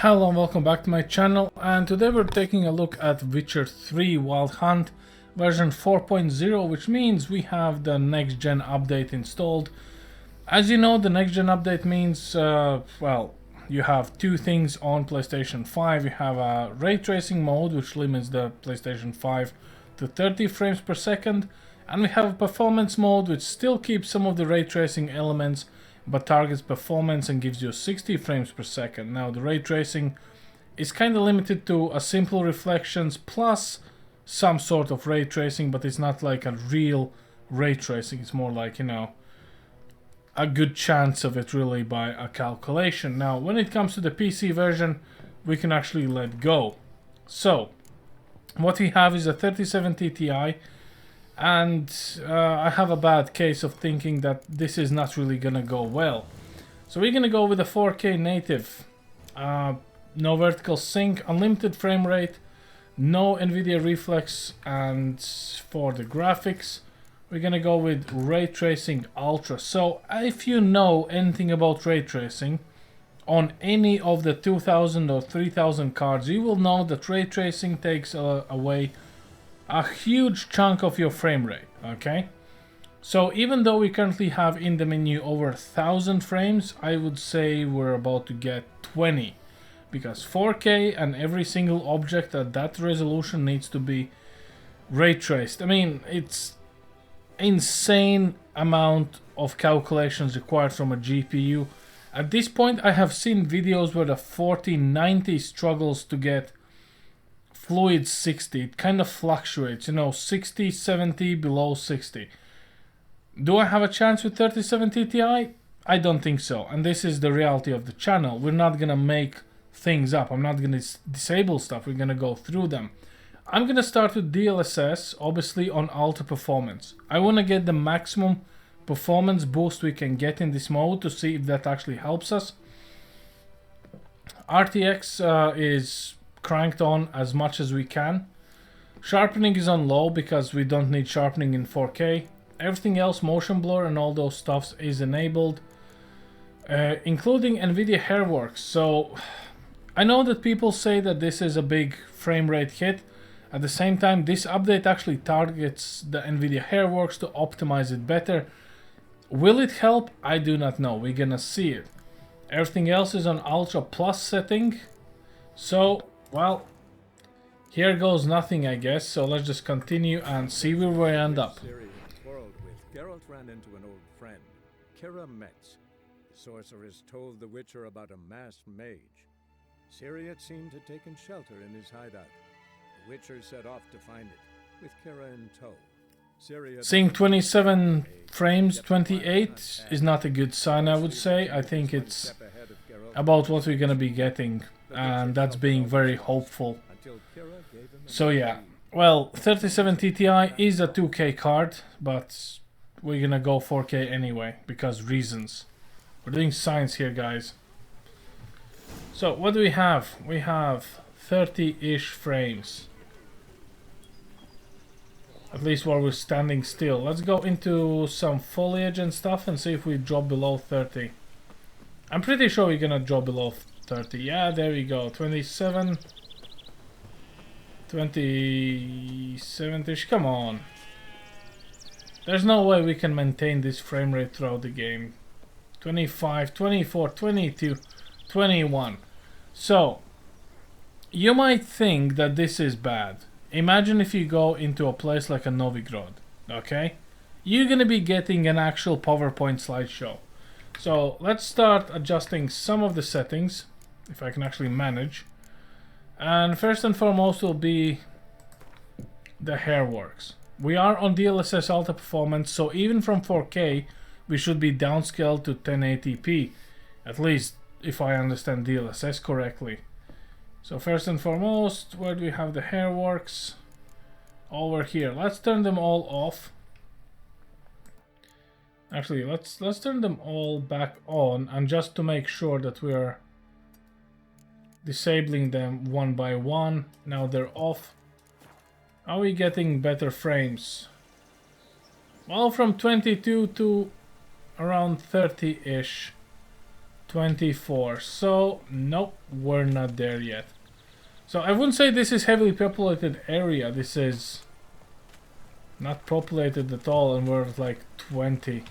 Hello and welcome back to my channel, and today we're taking a look at Witcher 3 Wild Hunt version 4.0, which means we have the next gen update installed. As you know, the next gen update means, well, you have two things on PlayStation 5. You have a ray tracing mode, which limits the PlayStation 5 to 30 frames per second, and we have a performance mode, which still keeps some of the ray tracing elements but targets performance and gives you 60 frames per second. Now the ray tracing is kind of limited to a simple reflections plus some sort of ray tracing, but it's not like a real ray tracing. It's more like, you know, a good chance of it really by a calculation. Now when it comes to the PC version, we can actually let go. So what we have is a 3070 Ti, and I have a bad case of thinking that this is not really gonna go well. So we're gonna go with a 4K native, no vertical sync, unlimited frame rate, no NVIDIA reflex, and for the graphics we're gonna go with ray tracing ultra. So if you know anything about ray tracing on any of the 2000 or 3000 cards, you will know that ray tracing takes away a huge chunk of your frame rate. Okay, so even though we currently have in the menu over 1000 frames, I would say we're about to get 20, because 4K and every single object at that resolution needs to be ray traced. I mean, it's insane amount of calculations required from a GPU. At this point I have seen videos where the 4090 struggles to get fluid 60. It kind of fluctuates, you know, 60, 70, below 60. Do I have a chance with 3070 Ti? I don't think so, and this is the reality of the channel. We're not gonna make things up. I'm not gonna disable stuff. We're gonna go through them. I'm gonna start with DLSS, obviously on Ultra Performance. I wanna get the maximum performance boost we can get in this mode to see if that actually helps us. RTX is cranked on as much as we can. Sharpening is on low because we don't need sharpening in 4K. Everything else, motion blur and all those stuffs, is enabled, including NVIDIA Hairworks. So I know that people say that this is a big frame rate hit. At the same time, this update actually targets the NVIDIA Hairworks to optimize it better. Will it help? I do not know. We're gonna see it. Everything else is on Ultra Plus setting. So, well, here goes nothing, I guess. So let's just continue and see where we end up. Geralt ran into an old friend, Kira Metz. The sorceress told the Witcher about a masked mage. Ciri, it seemed, had taken shelter in his hideout. The Witcher set off to find it, with Kira in tow. Seeing 27 frames, 28 is not a good sign, I would say. I think it's about what we're gonna be getting, and that's being very hopeful. So yeah, well, 3070 Ti is a 2K card, but we're gonna go 4K anyway, because reasons. We're doing science here, guys. So what do we have? We have 30-ish frames. At least while we're standing still. Let's go into some foliage and stuff and see if we drop below 30. I'm pretty sure we're gonna drop below 30. Yeah, there we go. 27. 27-ish. Come on. There's no way we can maintain this frame rate throughout the game. 25, 24, 22, 21. So, you might think that this is bad. Imagine if you go into a place like a Novigrad, okay? You're gonna be getting an actual PowerPoint slideshow. So let's start adjusting some of the settings, if I can actually manage. And first and foremost will be the Hairworks. We are on DLSS Ultra Performance, so even from 4K, we should be downscaled to 1080p. At least, if I understand DLSS correctly. So first and foremost, where do we have the Hairworks? Over here. Let's turn them all off. Actually, let's turn them all back on, and just to make sure that we're disabling them one by one. Now they're off. Are we getting better frames? Well, from 22 to around 30-ish. 24. So nope, we're not there yet. So I wouldn't say this is heavily populated area. This is not populated at all, and we're at like 20.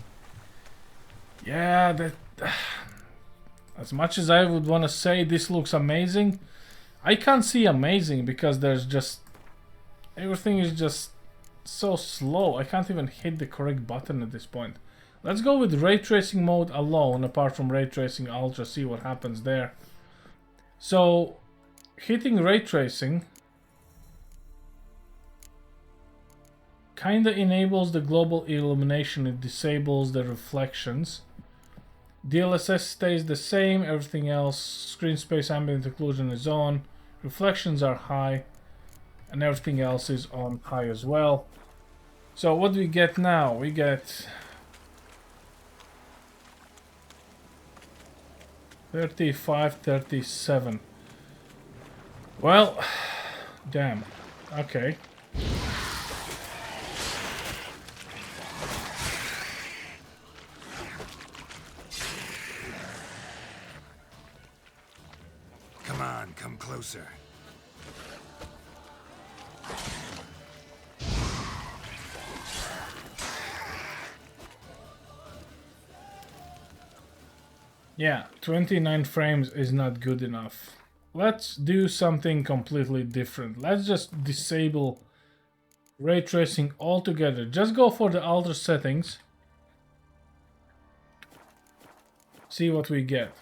Yeah, that as much as I would want to say this looks amazing, I can't see amazing because there's just everything is just so slow. I can't even hit the correct button at this point. Let's go with ray tracing mode alone, apart from ray tracing ultra, see what happens there. So hitting ray tracing kinda enables the global illumination. It disables the reflections. DLSS stays the same, everything else, screen space ambient occlusion is on, reflections are high, and everything else is on high as well. So what do we get now? We get 35, 37. Well, damn. Okay. Come on, come closer. Yeah, 29 frames is not good enough. Let's do something completely different. Let's just disable ray tracing altogether. Just go for the ultra settings. See what we get.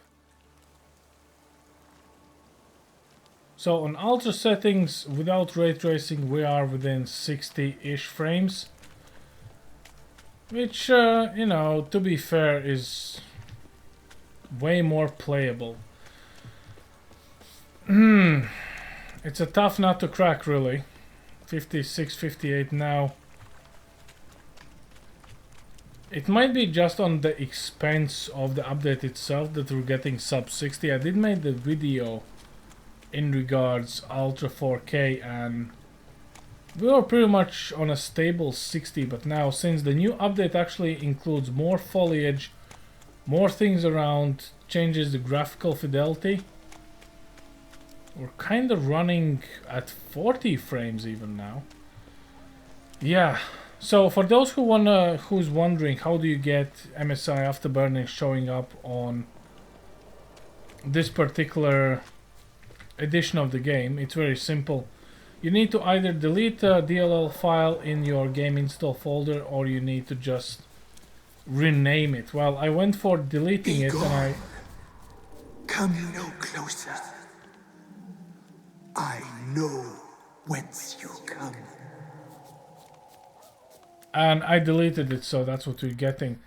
So on ultra settings without ray tracing we are within 60-ish frames. Which, you know, to be fair is way more playable. It's a tough nut to crack, really. 56, 58 now. It might be just on the expense of the update itself that we're getting sub 60. I did make the video in regards Ultra 4K and we were pretty much on a stable 60, but now since the new update actually includes more foliage, more things around, changes the graphical fidelity, we're kind of running at 40 frames even now. Yeah, so for those who's wondering how do you get MSI afterburning showing up on this particular edition of the game, it's very simple. You need to either delete a DLL file in your game install folder or you need to just rename it. Well, I went for deleting it and I... Come no closer. I know whence you come. And I deleted it, so that's what we're getting.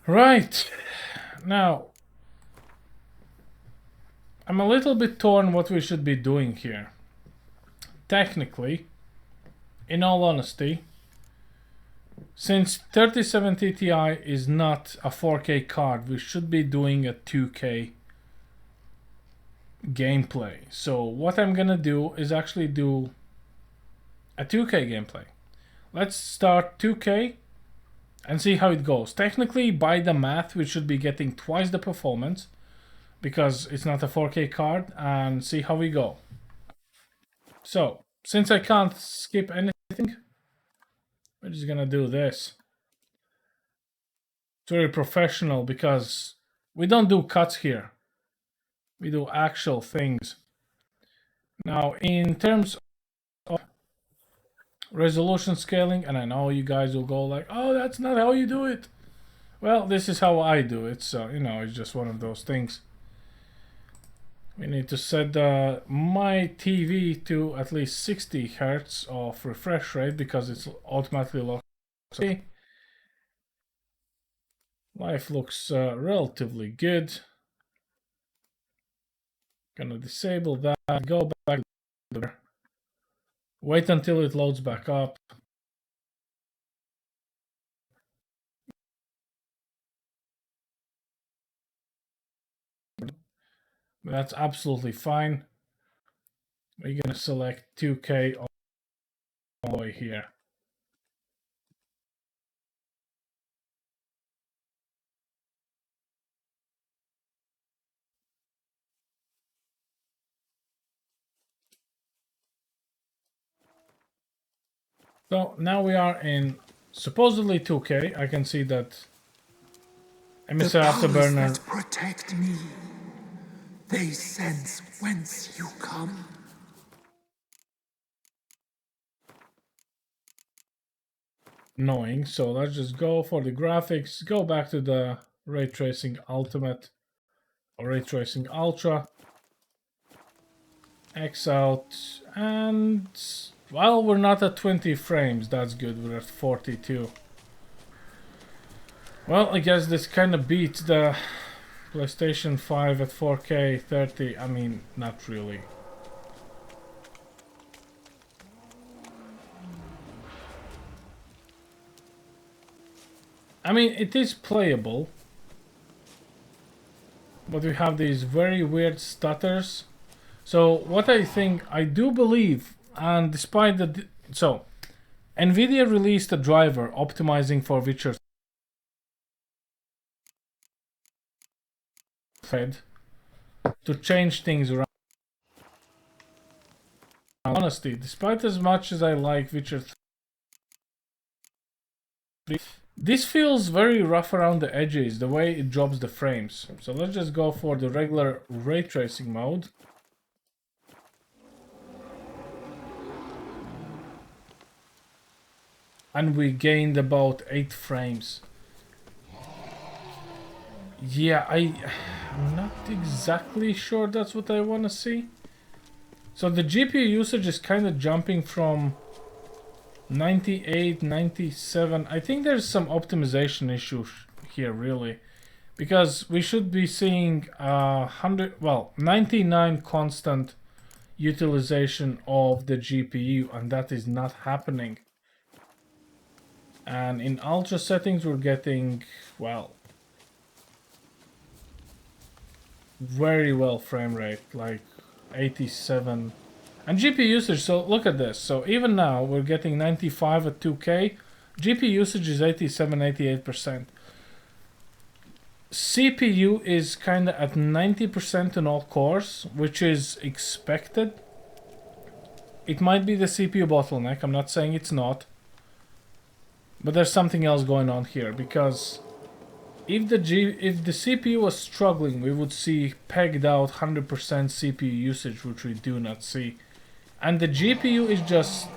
Right. Now, I'm a little bit torn what we should be doing here. Technically, in all honesty, since 3070 Ti is not a 4K card, we should be doing a 2K gameplay. So what I'm gonna do is actually do a 2K gameplay. Let's start 2K and see how it goes. Technically, by the math, we should be getting twice the performance because it's not a 4K card, and see how we go. So, since I can't skip anything, we're just gonna do this. It's very professional because we don't do cuts here. We do actual things. Now, in terms of resolution scaling, and I know you guys will go like, oh, that's not how you do it. Well, this is how I do it, so, you know, it's just one of those things. We need to set my TV to at least 60 Hz of refresh rate because it's automatically locked. Life looks relatively good. Gonna disable that, go back to there. Wait until it loads back up. That's absolutely fine. We're gonna select 2K all the way here. So now we are in supposedly 2K. I can see that The Emissary powers Afterburner. that protect me, they sense whence you come. Annoying. So let's just go for the graphics. Go back to the Ray Tracing Ultimate or Ray Tracing Ultra. X out, and well, we're not at 20 frames. That's good. We're at 42. Well, I guess this kind of beats the PlayStation 5 at 4K 30. I mean, not really. I mean, it is playable, but we have these very weird stutters. So what I do believe, and despite the so Nvidia released a driver optimizing for Witcher fed to change things around. Honestly, despite as much as I like Witcher 3, this feels very rough around the edges, the way it drops the frames. So let's just go for the regular ray tracing mode. And we gained about 8 frames. Yeah, I'm not exactly sure that's what I want to see. So the GPU usage is kind of jumping from 98, 97. I think there's some optimization issue here, really. Because we should be seeing 99 constant utilization of the GPU, and that is not happening. And in ultra settings, we're getting, well, very well frame rate, like 87. And GPU usage, so look at this. So even now, we're getting 95 at 2K. GPU usage is 87, 88%. CPU is kind of at 90% in all cores, which is expected. It might be the CPU bottleneck, I'm not saying it's not. But there's something else going on here, because if the CPU was struggling, we would see pegged out 100% CPU usage, which we do not see. And the GPU is just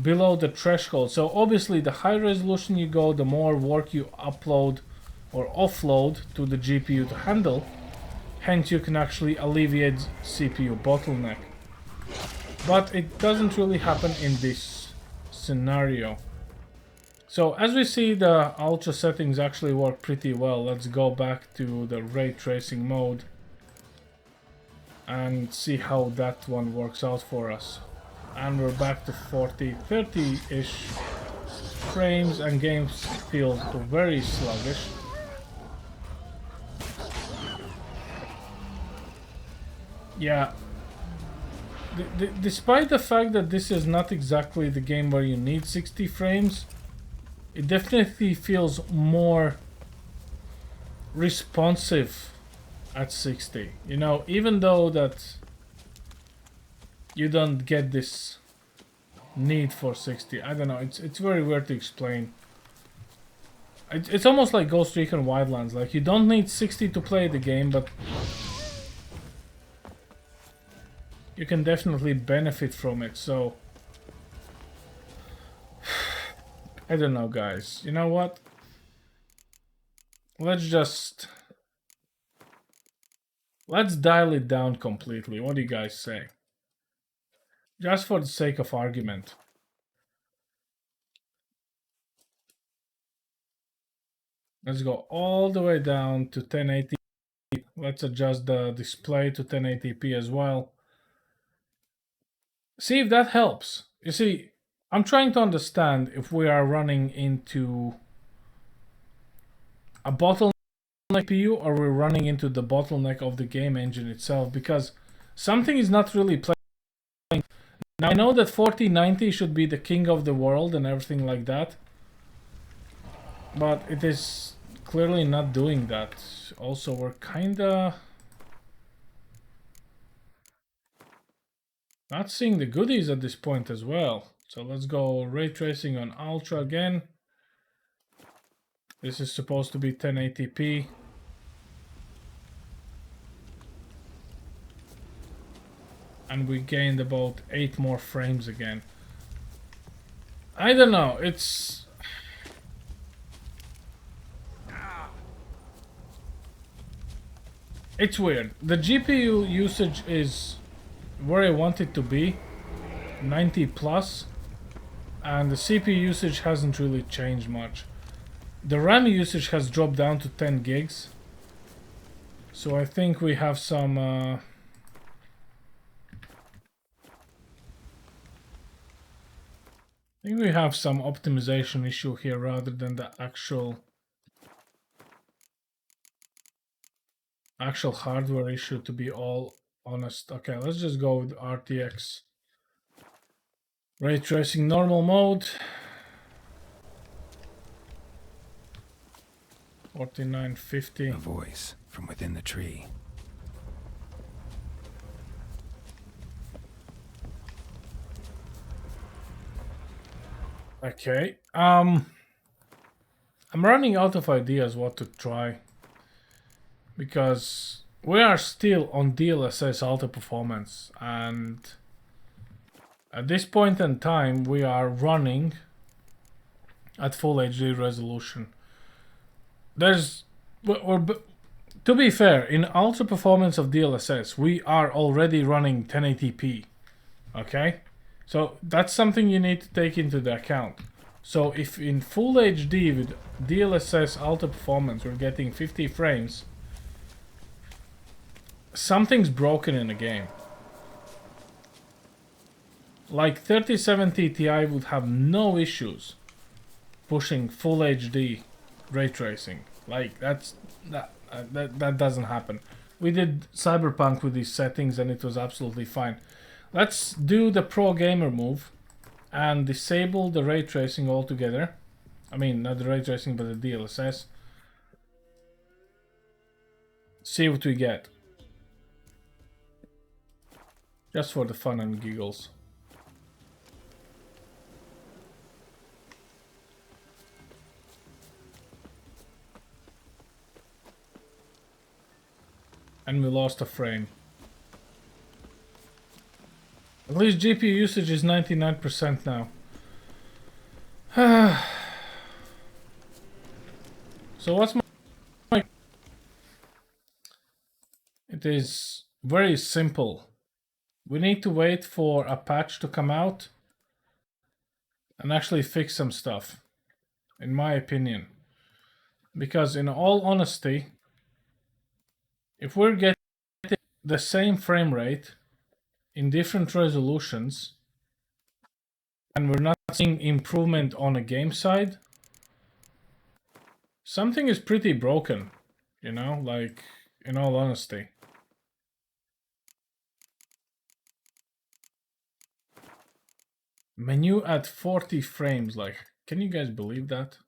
below the threshold. So obviously the higher resolution you go, the more work you upload or offload to the GPU to handle. Hence you can actually alleviate CPU bottleneck. But it doesn't really happen in this scenario. So as we see, the ultra settings actually work pretty well. Let's go back to the ray tracing mode and see how that one works out for us. And we're back to 40, 30-ish frames, and games feel very sluggish. Yeah. Despite the fact that this is not exactly the game where you need 60 frames, it definitely feels more responsive at 60. You know, even though that you don't get this need for 60. I don't know, it's very weird to explain. It's almost like Ghost Recon Wildlands. Like, you don't need 60 to play the game, but you can definitely benefit from it, so I don't know, guys. You know what? Let's dial it down completely. What do you guys say? Just for the sake of argument. Let's go all the way down to 1080. Let's adjust the display to 1080p as well. See if that helps. You see, I'm trying to understand if we are running into a bottleneck CPU or we're running into the bottleneck of the game engine itself, because something is not really playing. Now, I know that 4090 should be the king of the world and everything like that, but it is clearly not doing that. Also, we're kinda not seeing the goodies at this point as well. So let's go ray tracing on Ultra again. This is supposed to be 1080p. And we gained about 8 more frames again. I don't know, it's weird. The GPU usage is where I want it to be, 90 plus, and the CPU usage hasn't really changed much. The RAM usage has dropped down to 10 gigs, so I think we have some I think we have some optimization issue here rather than the actual hardware issue, to be all honest. Okay, let's just go with RTX ray tracing normal mode. 4950. A voice from within the tree. Okay. I'm running out of ideas what to try, because we are still on DLSS Ultra Performance, and at this point in time we are running at full HD resolution. To be fair, in Ultra Performance of DLSS we are already running 1080p. Okay? So that's something you need to take into the account. So if in full HD with DLSS Ultra Performance we're getting 50 frames, something's broken in the game. Like 3070 Ti would have no issues pushing full HD ray tracing. Like that doesn't happen. We did Cyberpunk with these settings and it was absolutely fine. Let's do the pro gamer move and disable the ray tracing altogether. I mean, not the ray tracing, but the DLSS. See what we get. Just for the fun and giggles. And we lost a frame. At least GPU usage is 99% now. So what's my... It is very simple. We need to wait for a patch to come out and actually fix some stuff, in my opinion. Because in all honesty, if we're getting the same frame rate in different resolutions and we're not seeing improvement on a game side, something is pretty broken, you know, like, in all honesty. Menu at 40 frames, like, can you guys believe that?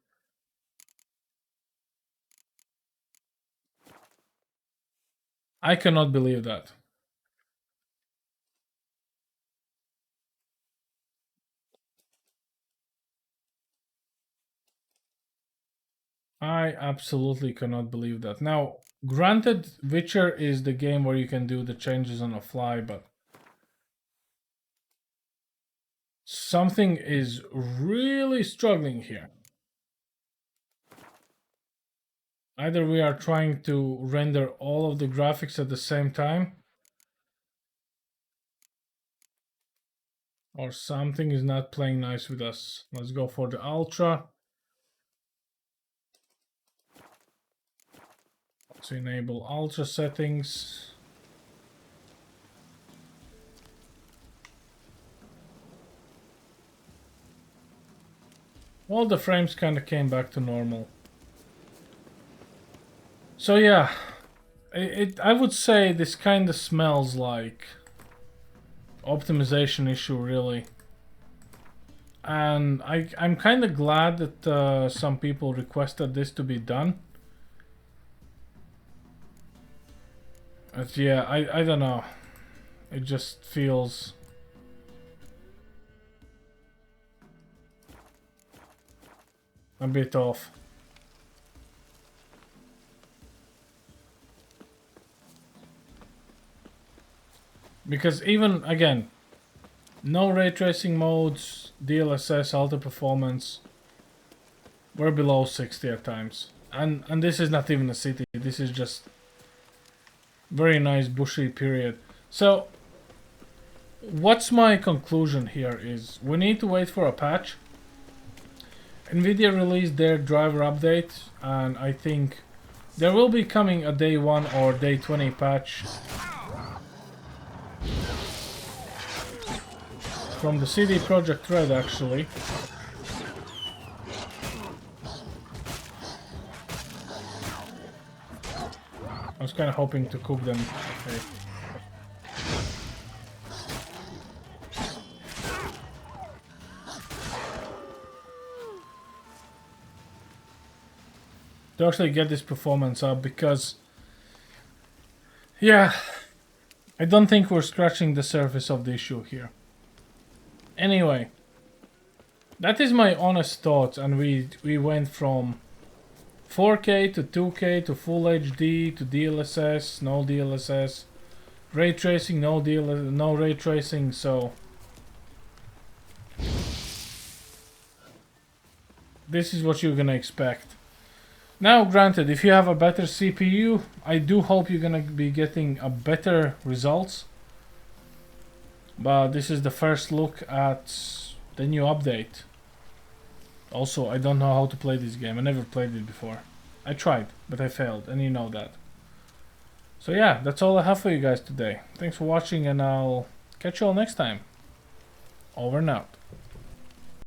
I cannot believe that. I absolutely cannot believe that. Now, granted, Witcher is the game where you can do the changes on the fly, but something is really struggling here. Either we are trying to render all of the graphics at the same time, or something is not playing nice with us. Let's go for the Ultra. Let's enable Ultra settings. All the frames kind of came back to normal. So yeah, I would say this kind of smells like optimization issue, really. And I'm kind of glad that some people requested this to be done. But yeah, I don't know. It just feels a bit off. Because even, again, no ray tracing modes, DLSS, alta performance, we're below 60 at times. And this is not even a city, this is just very nice bushy period. So, what's my conclusion here is, we need to wait for a patch. Nvidia released their driver update, and I think there will be coming a day 1 or day 20 patch from the CD Projekt Red, actually. I was kind of hoping to cook them. Okay. To actually get this performance up, because yeah, I don't think we're scratching the surface of the issue here. Anyway, that is my honest thoughts, and we went from 4K to 2K to Full HD to DLSS, no DLSS, ray tracing, no ray tracing. So this is what you're gonna expect. Now, granted, if you have a better CPU, I do hope you're gonna be getting a better results. But this is the first look at the new update. Also, I don't know how to play this game. I never played it before. I tried, but I failed, and you know that. So yeah, that's all I have for you guys today. Thanks for watching, and I'll catch you all next time. Over and out.